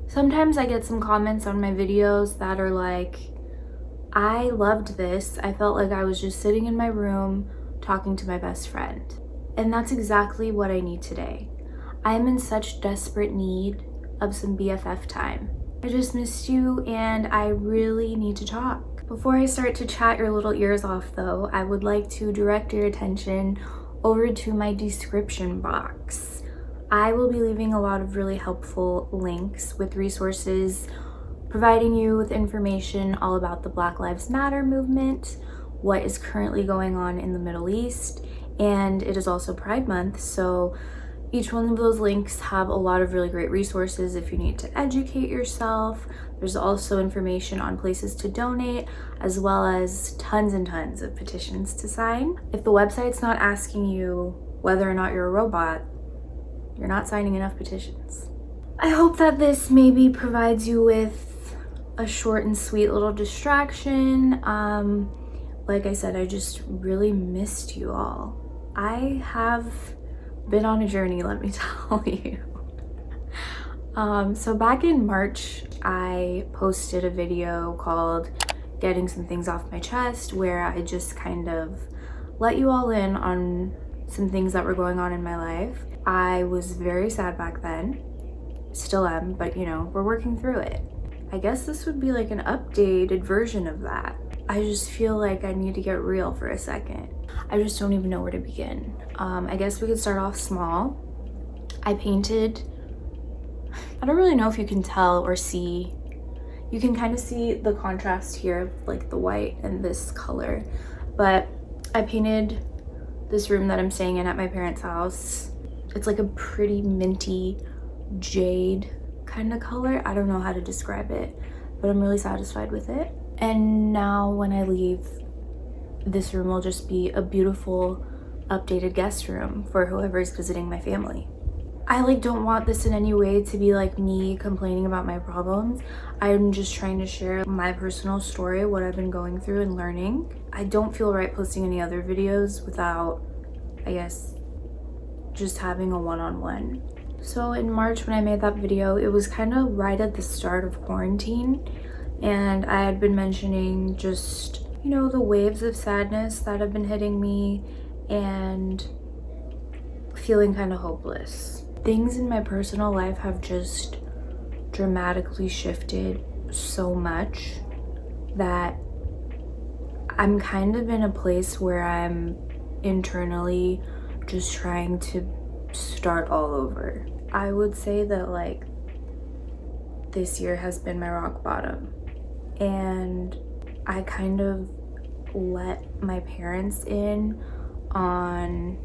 Sometimes I get some comments on my videos that are like, I loved this. I felt like I was just sitting in my room talking to my best friend. And that's exactly what I need today. I am in such desperate need of some BFF time. I just missed you and I really need to talk. Before I start to chat your little ears off though, I would like to direct your attention over to my description box. I will be leaving a lot of really helpful links with resources, providing you with information all about the Black Lives Matter movement, what is currently going on in the Middle East, and it is also Pride Month, so each one of those links have a lot of really great resources if you need to educate yourself. There's also information on places to donate, as well as tons and tons of petitions to sign. If the website's not asking you whether or not you're a robot, you're not signing enough petitions. I hope that this maybe provides you with a short and sweet little distraction. Like I said, I just really missed you all. I have been on a journey, let me tell you. So back in March, I posted a video called Getting Some Things Off My Chest, where I just kind of let you all in on some things that were going on in my life. I was very sad back then, still am, but you know, we're working through it. I guess this would be like an updated version of that. I just feel like I need to get real for a second. I just don't even know where to begin. I guess we could start off small. I painted, I don't really know if you can tell or see. You can kind of see the contrast here, like the white and this color. But I painted this room that I'm staying in at my parents' house. It's like a pretty minty jade kind of color. I don't know how to describe it, but I'm really satisfied with it. And now when I leave, this room will just be a beautiful updated guest room for whoever's visiting my family. I don't want this in any way to be like me complaining about my problems. I'm just trying to share my personal story, what I've been going through and learning. I don't feel right posting any other videos without, I guess, just having a one-on-one. So in March when I made that video, it was kind of right at the start of quarantine, and I had been mentioning just, you know, the waves of sadness that have been hitting me and feeling kind of hopeless. Things in my personal life have just dramatically shifted so much that I'm kind of in a place where I'm internally just trying to start all over. I would say that like this year has been my rock bottom, and I kind of let my parents in on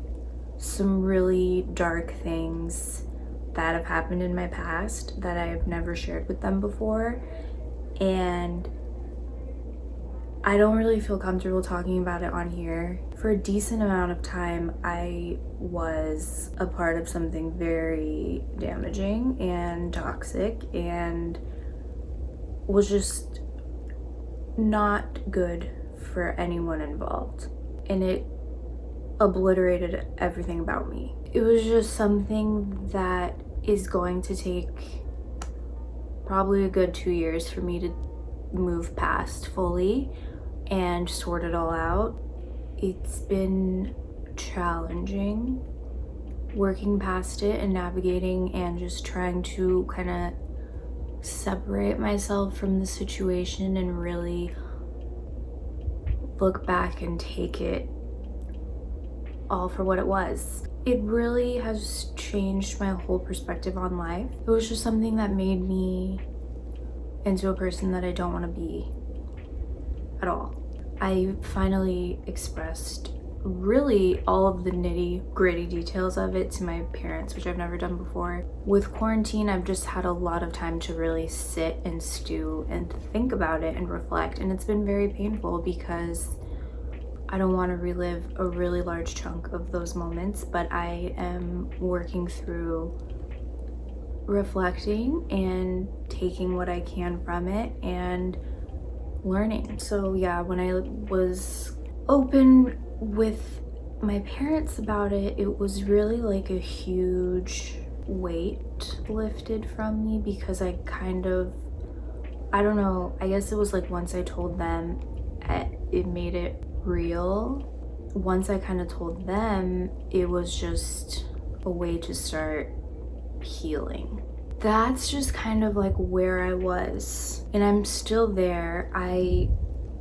some really dark things that have happened in my past that I have never shared with them before, and I don't really feel comfortable talking about it on here. For a decent amount of time, I was a part of something very damaging and toxic and was just not good for anyone involved. And it obliterated everything about me. It was just something that is going to take probably a good 2 years for me to move past fully and sort it all out. It's been challenging working past it and navigating and just trying to kind of separate myself from the situation and really look back and take it all for what it was. It really has changed my whole perspective on life. It was just something that made me into a person that I don't want to be at all. I finally expressed really all of the nitty-gritty details of it to my parents, which I've never done before. With quarantine, I've just had a lot of time to really sit and stew and think about it and reflect, and it's been very painful because I don't want to relive a really large chunk of those moments, but I am working through reflecting and taking what I can from it and learning. So yeah, when I was open with my parents about it, it was really like a huge weight lifted from me, because I don't know, I guess it was like once I told them, it made it real. Once I kind of told them, it was just a way to start healing. That's just kind of like where I was, and I'm still there. I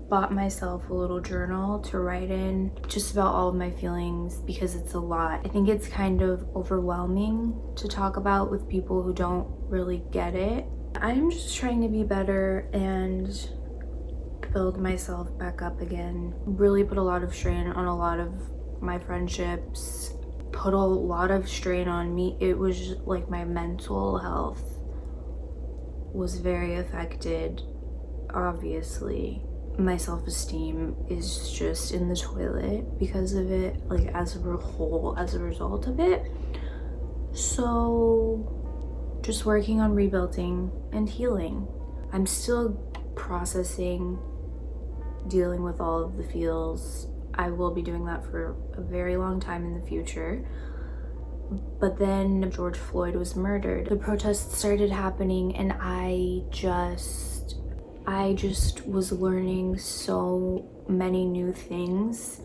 bought myself a little journal to write in just about all of my feelings, because it's a lot. I think it's kind of overwhelming to talk about with people who don't really get it. I'm just trying to be better and build myself back up again. Really put a lot of strain on a lot of my friendships, put a lot of strain on me. It was just like my mental health was very affected, obviously. My self-esteem is just in the toilet because of it, like as a whole, as a result of it. So just working on rebuilding and healing. I'm still processing, dealing with all of the feels. I will be doing that for a very long time in the future. But then George Floyd was murdered. The protests started happening, and I just was learning so many new things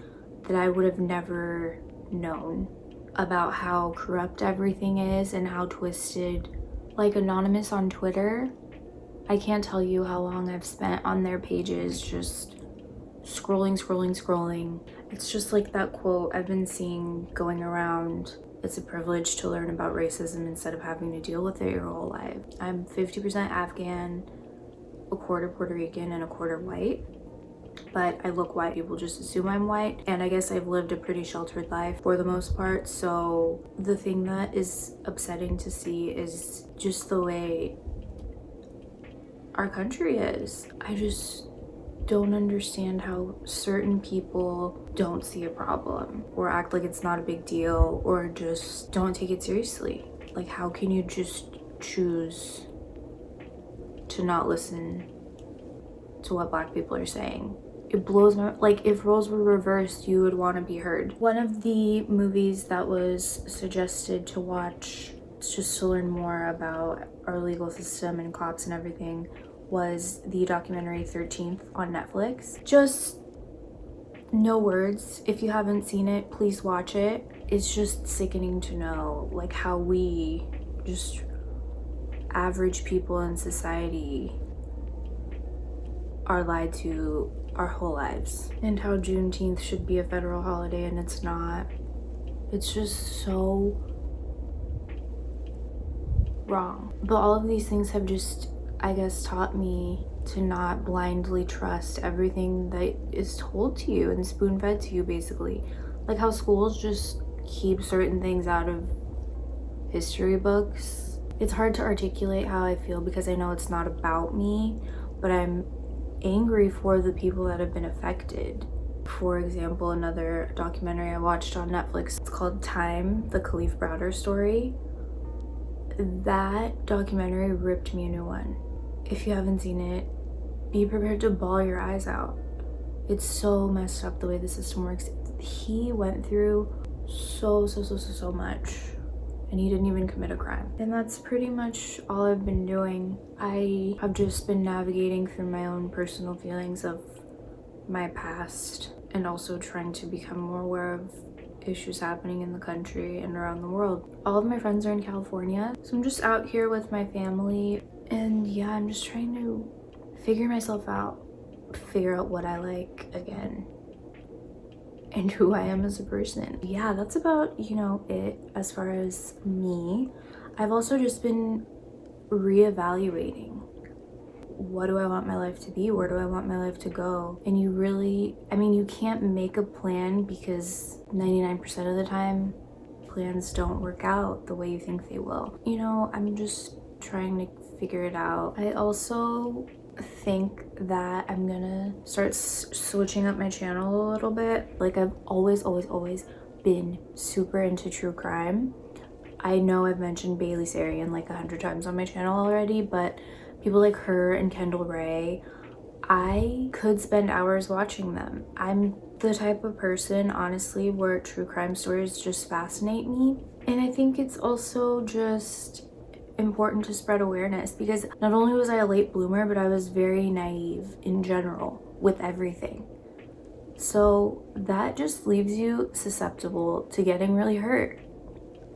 that I would have never known about how corrupt everything is and how twisted. Like Anonymous on Twitter, I can't tell you how long I've spent on their pages just scrolling. It's just like that quote I've been seeing going around. It's a privilege to learn about racism instead of having to deal with it your whole life. I'm 50% Afghan, a quarter Puerto Rican, and a quarter white. But I look white. People just assume I'm white. And I guess I've lived a pretty sheltered life for the most part. So the thing that is upsetting to see is just the way our country is. I just don't understand how certain people don't see a problem or act like it's not a big deal or just don't take it seriously. Like, how can you just choose to not listen to what Black people are saying? It blows my, like, if roles were reversed, you would want to be heard. One of the movies that was suggested to watch just to learn more about our legal system and cops and everything was the documentary 13th on Netflix. Just no words. If you haven't seen it, please watch it. It's just sickening to know like how we just average people in society are lied to our whole lives, and how Juneteenth should be a federal holiday and it's not. It's just so wrong. But all of these things have just, I guess, taught me to not blindly trust everything that is told to you and spoon-fed to you, basically. Like how schools just keep certain things out of history books. It's hard to articulate how I feel because I know it's not about me, but I'm angry for the people that have been affected. For example, another documentary I watched on Netflix, it's called Time, the Khalif Browder story. That documentary ripped me a new one. If you haven't seen it, be prepared to bawl your eyes out. It's so messed up the way the system works. He went through so much, and he didn't even commit a crime. And that's pretty much all I've been doing. I have just been navigating through my own personal feelings of my past and also trying to become more aware of issues happening in the country and around the world. All of my friends are in California, so I'm just out here with my family, and yeah, I'm just trying to figure myself out, figure out what I like again and who I am as a person. Yeah, that's about, it as far as me. I've also just been reevaluating. What do I want my life to be? Where do I want my life to go? And you can't make a plan because 99% of the time, plans don't work out the way you think they will. I'm just trying to figure it out. I also think that I'm gonna start switching up my channel a little bit. Like, I've always been super into true crime. I know I've mentioned Bailey Sarian like 100 times on my channel already, but people like her and Kendall Rae, I could spend hours watching them. I'm the type of person, honestly, where true crime stories just fascinate me. And I think it's also just important to spread awareness, because not only was I a late bloomer, but I was very naive in general with everything. So that just leaves you susceptible to getting really hurt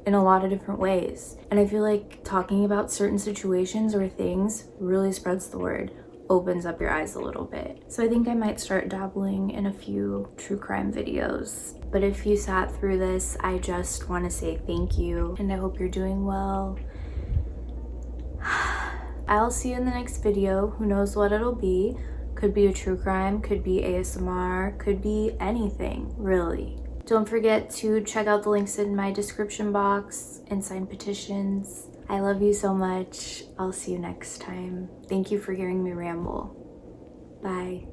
in a lot of different ways. And I feel like talking about certain situations or things really spreads the word, opens up your eyes a little bit. So I think I might start dabbling in a few true crime videos. But if you sat through this, I just want to say thank you, and I hope you're doing well. I'll see you in the next video. Who knows what it'll be? Could be a true crime, could be ASMR, could be anything, really. Don't forget to check out the links in my description box and sign petitions. I love you so much. I'll see you next time. Thank you for hearing me ramble. Bye.